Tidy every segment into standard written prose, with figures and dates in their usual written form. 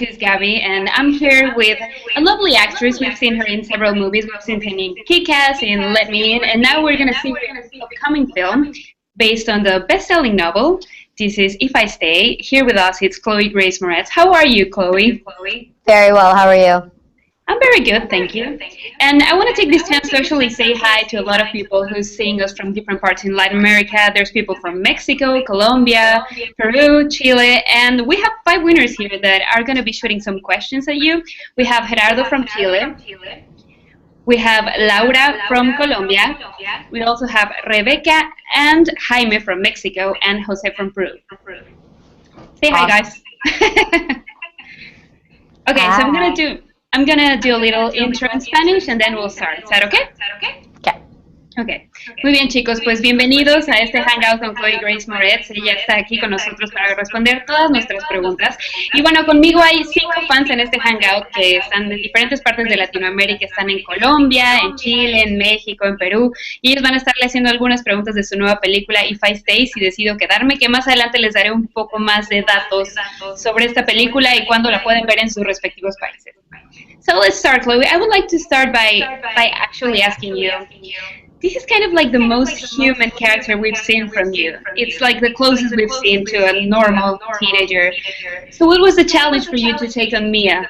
This is Gabby, and I'm here with a lovely actress. We've seen her in several movies. We've seen her in Kick-Ass, in Let Me In, and now we're going to see her upcoming film based on the best-selling novel. This is If I Stay. Here with us, it's Chloe Grace Moretz. How are you, Chloe? Very well. How are you? I'm very good, thank you. And I want to take this chance to actually say hi to a lot of people who's seeing us from different parts in Latin America. There's people from Mexico, Colombia, Peru, Chile, and we have 5 winners here that are going to be shooting some questions at you. We have Gerardo from Chile. We have Laura from Colombia. We also have Rebecca and Jaime from Mexico and Jose from Peru. Say hi, guys. Okay, so I'm gonna do a little intro in Spanish and then we'll start. Is that okay? Okay. Okay. Muy bien, chicos, pues bienvenidos a este Hangout con Chloe Grace Moretz. Ella está aquí con nosotros para responder todas nuestras preguntas. Y bueno, conmigo hay 5 fans en este Hangout que están en diferentes partes de Latinoamérica. Están en Colombia, en Chile, en México, en Perú. Y ellos van a estarle haciendo algunas preguntas de su nueva película If I Stay, si decido quedarme, que más adelante les daré un poco más de datos sobre esta película y cuándo la pueden ver en sus respectivos países. So let's start, Chloe. I would like to start by actually asking you, this is kind of like the most human character we've seen from you. It's like the closest we've seen to a normal teenager. So what was the challenge for you to take on Mia?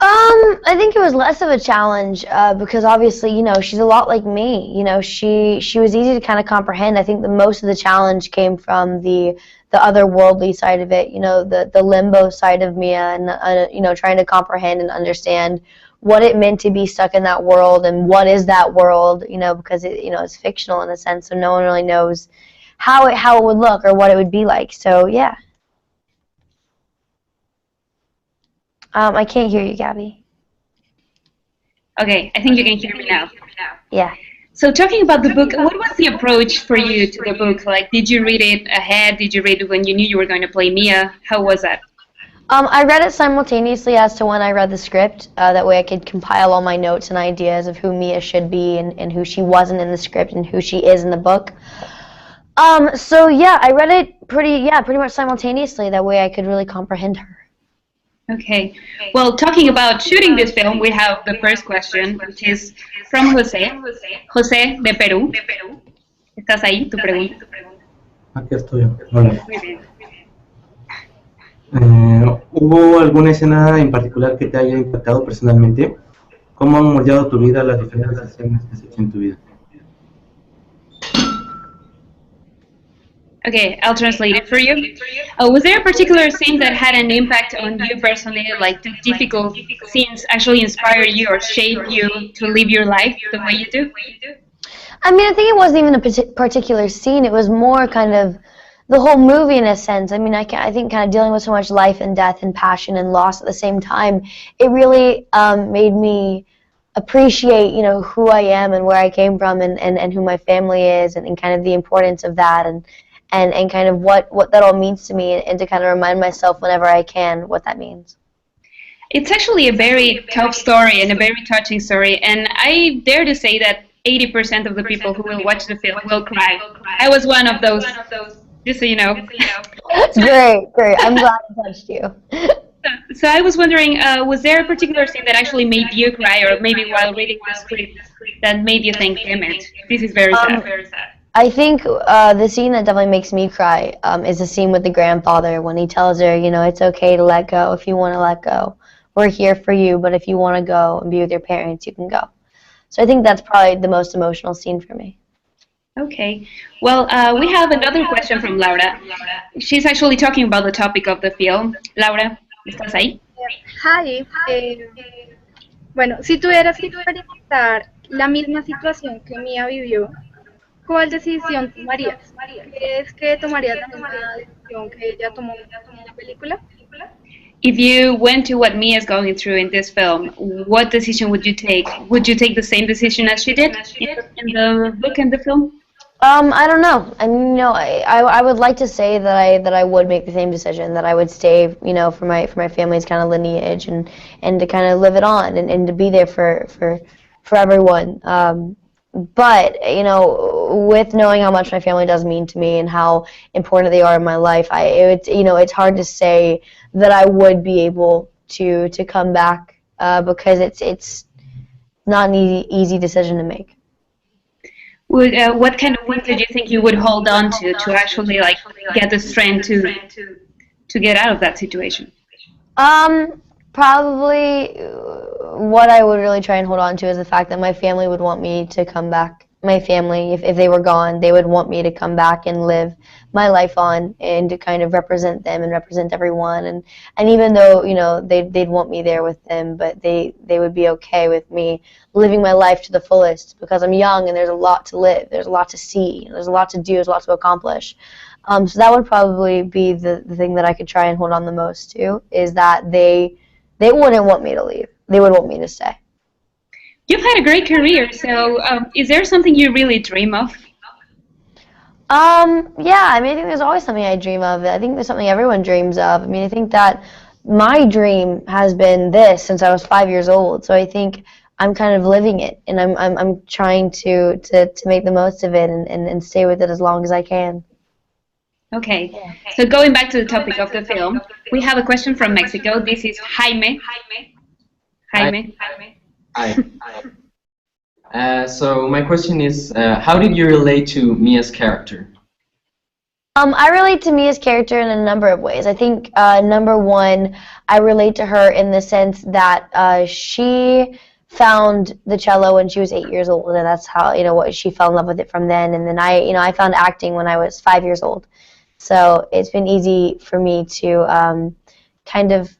I think it was less of a challenge because obviously, she's a lot like me. She was easy to kind of comprehend. I think the most of the challenge came from the otherworldly side of it, the limbo side of Mia, and trying to comprehend and understand what it meant to be stuck in that world and what is that world, because it's fictional in a sense, so no one really knows how it would look or what it would be like. So yeah. I can't hear you, Gabby. Okay, I think you can hear me now. Yeah. So talking about the book, what was the approach for you to the book? Like, did you read it ahead? Did you read it when you knew you were going to play Mia? How was that? I read it simultaneously as to when I read the script. That way I could compile all my notes and ideas of who Mia should be and who she wasn't in the script and who she is in the book. So yeah, I read it pretty much simultaneously. That way I could really comprehend her. Okay. Well, talking about shooting this film, we have the first question, which is from Jose. Jose de Perú. ¿Estás ahí? Tu pregunta. Aquí estoy. Hola. Muy bien. ¿Hubo alguna escena en particular que te haya impactado personalmente? ¿Cómo han moldeado tu vida las diferentes escenas que has hecho en tu vida? Okay, I'll translate it for you. Was there a particular scene that had an impact on you personally, like the difficult scenes actually inspire you or shape you to live your life the way you do? I mean, I think it wasn't even a particular scene. It was more kind of the whole movie in a sense. I mean, I think kind of dealing with so much life and death and passion and loss at the same time, it really made me appreciate, who I am and where I came from and who my family is and kind of the importance of that and kind of what that all means to me and to kind of remind myself whenever I can what that means. It's actually a very tough story and a very touching story, and I dare to say that 80% of the people who will watch the film will cry. I was one of those, just so you know. Great. I'm glad I touched you. So I was wondering, was there a particular scene that actually made you cry, or maybe while reading the script that made you think, damn it, this is very sad? I think the scene that definitely makes me cry is the scene with the grandfather when he tells her, it's okay to let go if you want to let go. We're here for you, but if you want to go and be with your parents, you can go. So I think that's probably the most emotional scene for me. Okay. Well, we have another question from Laura. She's actually talking about the topic of the film. Laura, ¿estás ahí? Hi. Bueno, si tuvieras que experimentar la misma situación que Mia vivió, ¿cuál decisión tomarías? ¿Crees que tomarías la misma decisión que ella tomó en la película? If you went to what Mia is going through in this film, what decision would you take? Would you take the same decision as she did in the book and the film? I don't know. I mean, I would like to say that I would make the same decision, that I would stay, for my family's kind of lineage and to kind of live it on and to be there for everyone. But with knowing how much my family does mean to me and how important they are in my life, it's hard to say that I would be able to come back because it's not an easy decision to make. What kind of things did you think you would hold on to actually like get the strength to get out of that situation? Probably what I would really try and hold on to is the fact that my family would want me to come back. My family, if they were gone, they would want me to come back and live my life on and to kind of represent them and represent everyone. And even though, they'd want me there with them, but they would be okay with me living my life to the fullest because I'm young and there's a lot to live. There's a lot to see. There's a lot to do. There's a lot to accomplish. So that would probably be the thing that I could try and hold on the most to is that they wouldn't want me to leave. They would want me to stay. You've had a great career, so is there something you really dream of? Yeah, I think there's always something I dream of. I think there's something everyone dreams of. I think that my dream has been this since I was 5 years old. So I think I'm kind of living it, and I'm trying to make the most of it and stay with it as long as I can. Okay, so going back to the topic of the film, we have a question from Mexico. This is Jaime. Jaime. Hi. So my question is, how did you relate to Mia's character? I relate to Mia's character in a number of ways. I think number one, I relate to her in the sense that she found the cello when she was 8 years old, and that's how what she fell in love with it from then. And then I found acting when I was 5 years old. So it's been easy for me to kind of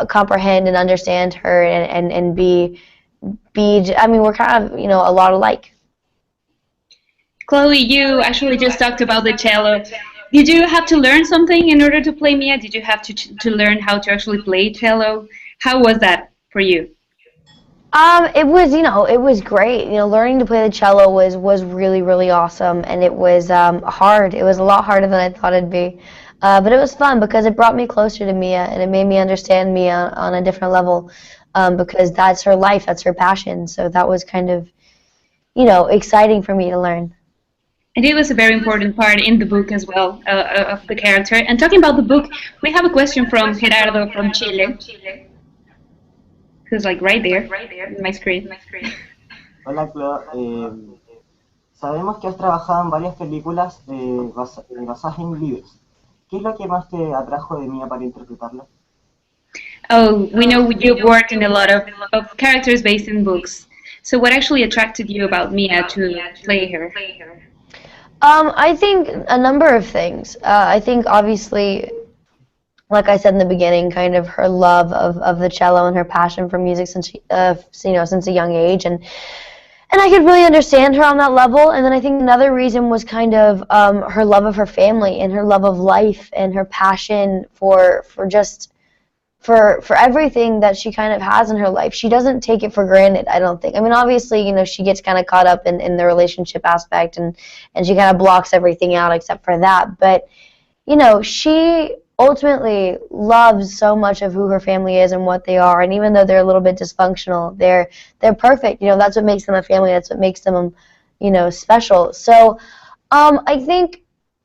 comprehend and understand her and be. We're kind of a lot alike. Chloe, you actually just talked about the cello. Did you have to learn something in order to play Mia? Did you have to learn how to actually play cello? How was that for you? It was great. Learning to play the cello was really, really awesome, and it was hard. It was a lot harder than I thought it'd be. But it was fun because it brought me closer to Mia, and it made me understand Mia on a different level because that's her life, that's her passion. So that was kind of, exciting for me to learn. And it was a very important part in the book as well, of the character. And talking about the book, we have a question from Gerardo from Chile, who's like right there in my screen. Hola, Chloe. Sabemos que has trabajado en varias películas basadas en libros. ¿Qué es lo que más te atrajo de Mia para interpretarla? Oh, we know you've worked in a lot of characters based in books. So what actually attracted you about Mia to play her? I think a number of things. I think obviously, like I said in the beginning, kind of her love of the cello and her passion for music since since a young age, and I could really understand her on that level. And then I think another reason was kind of her love of her family and her love of life and her passion for everything that she kind of has in her life. She doesn't take it for granted, I don't think. Obviously, she gets kind of caught up in the relationship aspect and she kind of blocks everything out except for that. But, she ultimately loves so much of who her family is and what they are. And even though they're a little bit dysfunctional, they're perfect. That's what makes them a family. That's what makes them, special. So I think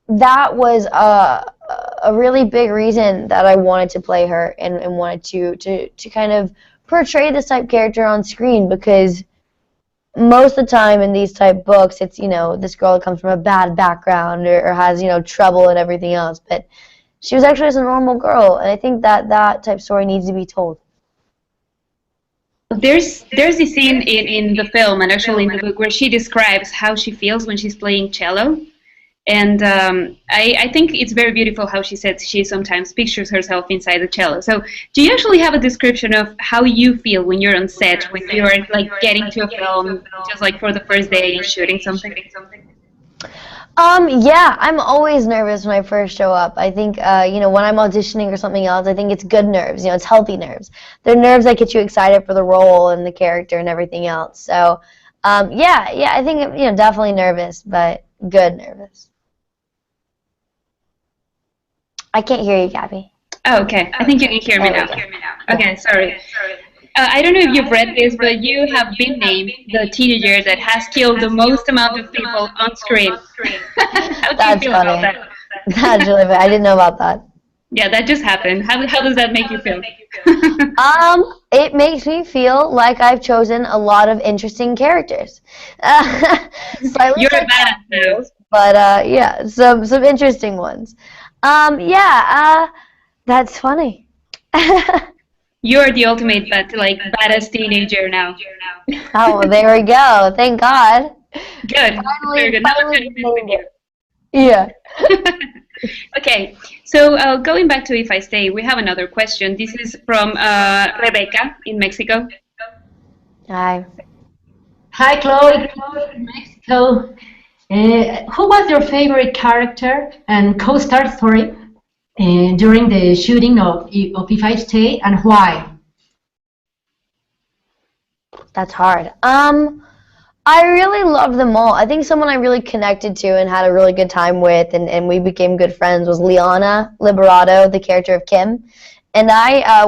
that was a really big reason that I wanted to play her and wanted to kind of portray this type character on screen, because most of the time in these type books, it's, this girl that comes from a bad background or has, trouble and everything else. But she was actually just a normal girl, and I think that type story needs to be told. There's this scene in the film and actually in the book where she describes how she feels when she's playing cello. And I think it's very beautiful how she said she sometimes pictures herself inside the cello. So do you actually have a description of how you feel when you're on set, when you're like getting to a film, just like for the first day and shooting something? Yeah, I'm always nervous when I first show up. I think, when I'm auditioning or something else, I think it's good nerves. It's healthy nerves. They're nerves that get you excited for the role and the character and everything else. So, yeah, I think, definitely nervous, but good nervous. I can't hear you, Gabby. Oh, okay. I think you can hear me now. Okay, sorry. I don't know if you've read this, but you have been named the teenager that has killed the most amount of people on screen. How do you That's feel about funny. that? That's really funny. I didn't know about that. Yeah, that just happened. How does that make you feel? It makes me feel like I've chosen a lot of interesting characters. Slightly You're a badass now. sarcastic, but yeah, some interesting ones. That's funny. You're the ultimate badass teenager now. Oh, well, there we go. Thank God. Good. Very good. Now I'm Finally gonna mess with you. Yeah. Okay, so going back to If I Stay, we have another question. This is from Rebecca in Mexico. Hi. Hi, Chloe from Mexico. Who was your favorite character and co-star, sorry, during the shooting of If I Stay, and why? That's hard. I really loved them all. I think someone I really connected to and had a really good time with, and we became good friends, was Liana Liberato, the character of Kim. And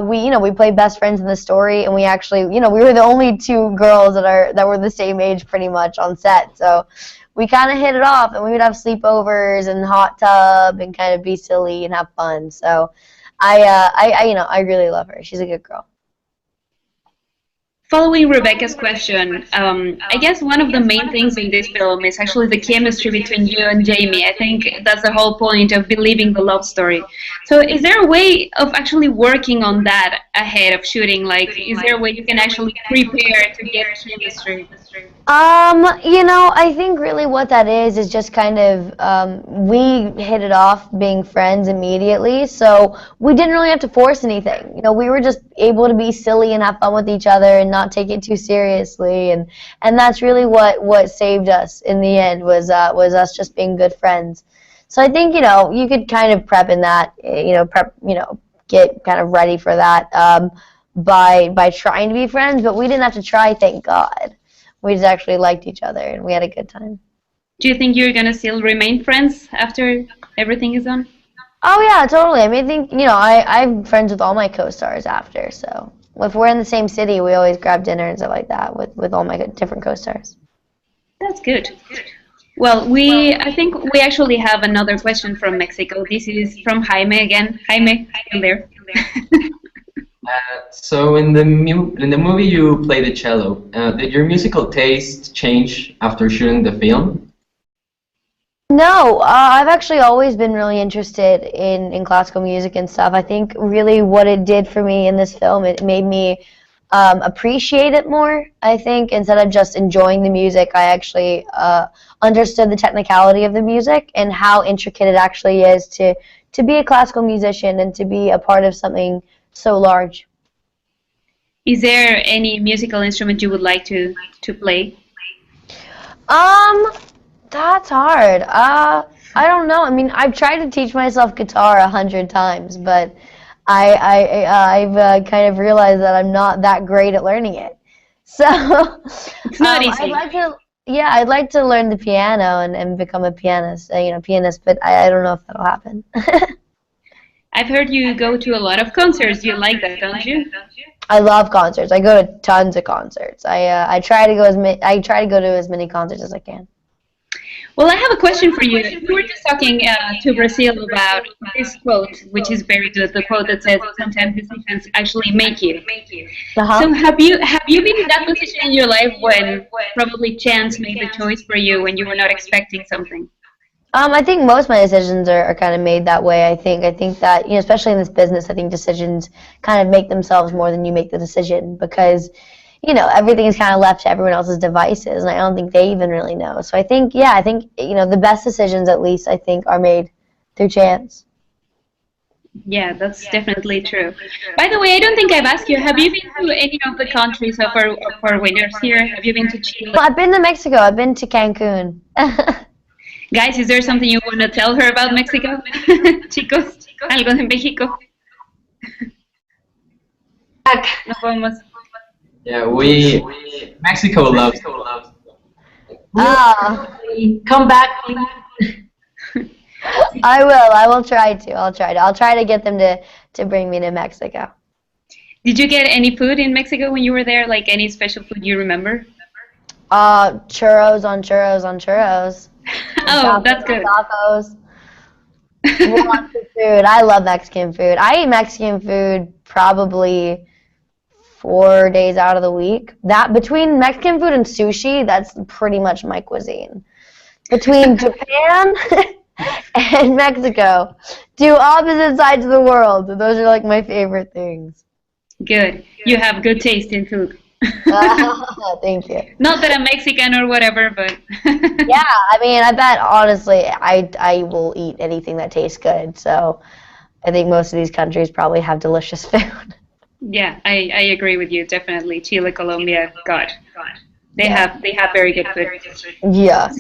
we played best friends in the story, and we actually, we were the only two girls that were the same age pretty much on set. So we kind of hit it off, and we would have sleepovers and hot tub and kind of be silly and have fun. So I really love her. She's a good girl. Following Rebecca's question, I guess one of the main things in this film is actually the chemistry between you and Jamie. I think that's the whole point of believing the love story. So is there a way of actually working on that ahead of shooting? Like, is there a way you can actually prepare to get chemistry? I think really what that is just kind of, we hit it off being friends immediately, so we didn't really have to force anything. We were just able to be silly and have fun with each other and not take it too seriously, and that's really what saved us in the end was us just being good friends. So I think, you could kind of prep in that, get kind of ready for that, by trying to be friends, but we didn't have to try, thank God. We just actually liked each other, and we had a good time. Do you think you're gonna still remain friends after everything is done? Oh yeah, totally. I mean, I think I'm friends with all my co-stars after. So if we're in the same city, we always grab dinner and stuff like that with all my different co-stars. That's good. Well, I think we actually have another question from Mexico. This is from Jaime again. Jaime, still there? So in the movie you play the cello. Did your musical taste change after shooting the film? No, I've actually always been really interested in classical music and stuff. I think really what it did for me in this film, it made me appreciate it more. I think instead of just enjoying the music, I actually understood the technicality of the music and how intricate it actually is to be a classical musician and to be a part of something so large. Is there any musical instrument you would like to play? That's hard. I don't know. I mean, I've tried to teach myself guitar 100 times, but I've kind of realized that I'm not that great at learning it. So it's not easy. I'd like to learn the piano and become a pianist, but I don't know if that'll happen. I've heard you go to a lot of concerts. You like that, don't you? I love concerts. I go to tons of concerts. I try to go to as many concerts as I can. Well, I have a question for you. We were just talking to Brazil about this quote, which is very good. The quote that says, "Sometimes decisions actually make you." Uh-huh. So, have you been in that position in your life when probably chance made the choice for you when you were not expecting something? I think most of my decisions are kind of made that way. I think that, especially in this business, I think decisions kind of make themselves more than you make the decision because, everything is kind of left to everyone else's devices, and I don't think they even really know. So I think the best decisions, at least, I think, are made through chance. Yeah, that's definitely true. By the way, I don't think I've asked you, have you been to any of the countries of our winners here? Have you been to Chile? Well, I've been to Mexico. I've been to Cancun. Guys, is there something you want to tell her about Mexico? Chicos, algo de México. Nos vamos. Yeah, Mexico loves. Come back, please. I will. I will try to. I'll try to get them to bring me to Mexico. Did you get any food in Mexico when you were there? Like any special food you remember? Churros on churros on churros. Oh, Tacos that's on good. tacos. Lots of food. I love Mexican food. I eat Mexican food probably 4 days out of the week. That between Mexican food and sushi, that's pretty much my cuisine. Between Japan and Mexico, two opposite sides of the world. Those are like my favorite things. Good. You have good taste in food. Thank you. Not that I'm Mexican or whatever, but Yeah, I mean, I bet honestly, I will eat anything that tastes good. So I think most of these countries probably have delicious food. yeah, I agree with you definitely. Chile, Colombia, God, they have very good food. Yeah.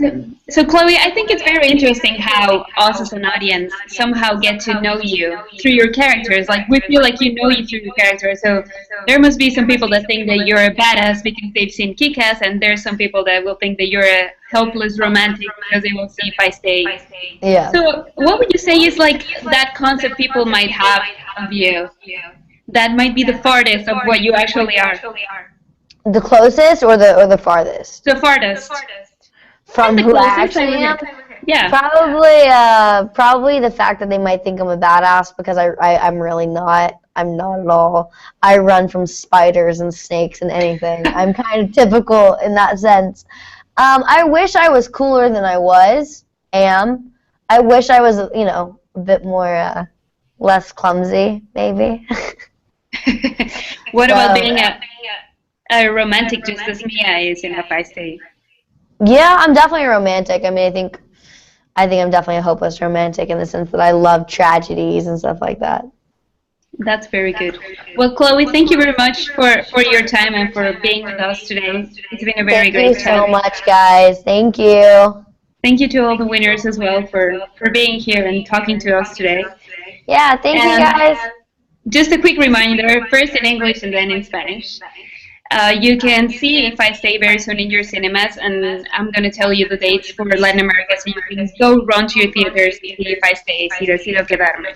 So Chloe, I think it's very interesting how us as an audience somehow get to know you through your characters. Like we feel like you know you through your characters. So there must be some people that think that you're a badass because they've seen Kick-Ass, and there's some people that will think that you're a helpless romantic because they will see If I Stay. Yeah. So what would you say is like that concept people might have of you that might be the farthest of what you actually are? The closest or the farthest? The farthest. From The who I closest, I actually would am? say. Yeah. Probably the fact that they might think I'm a badass because I'm really not. I'm not at all. I run from spiders and snakes and anything. I'm kind of typical in that sense. I wish I was cooler than I am. I wish I was, a bit more, less clumsy, maybe. What about being a romantic just as Mia is in If I Stay? Yeah, I'm definitely a romantic. I mean, I think I'm definitely a hopeless romantic in the sense that I love tragedies and stuff like that. That's very good. Well, Chloe, thank you very much for your time and for being with us today. It's been a very great Thank you chat. so much, guys. Thank you. Thank you to all the winners as well for being here and talking to us today. Yeah, thank you, guys. Just a quick reminder, first in English and then in Spanish. You can see If I Stay very soon in your cinemas, and I'm going to tell you the dates for Latin America, so you can go run to your theaters y see If I Stay, si decido quedarme.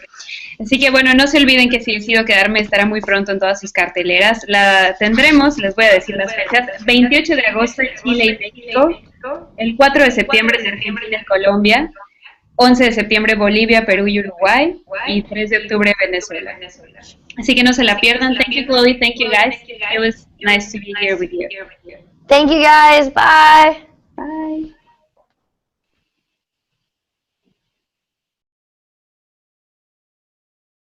Así que bueno, no se olviden que Si decido quedarme estará muy pronto en todas sus carteleras. La tendremos, les voy a decir las fechas, 28 de agosto en Chile y México, el 4 de septiembre en Argentina y Colombia, 11 de septiembre Bolivia, Perú y Uruguay, y 3 de octubre Venezuela. Así que no se la pierdan. Thank you, Chloe. Thank you, guys. It was nice to be here with you. Thank you, guys. Bye. Bye.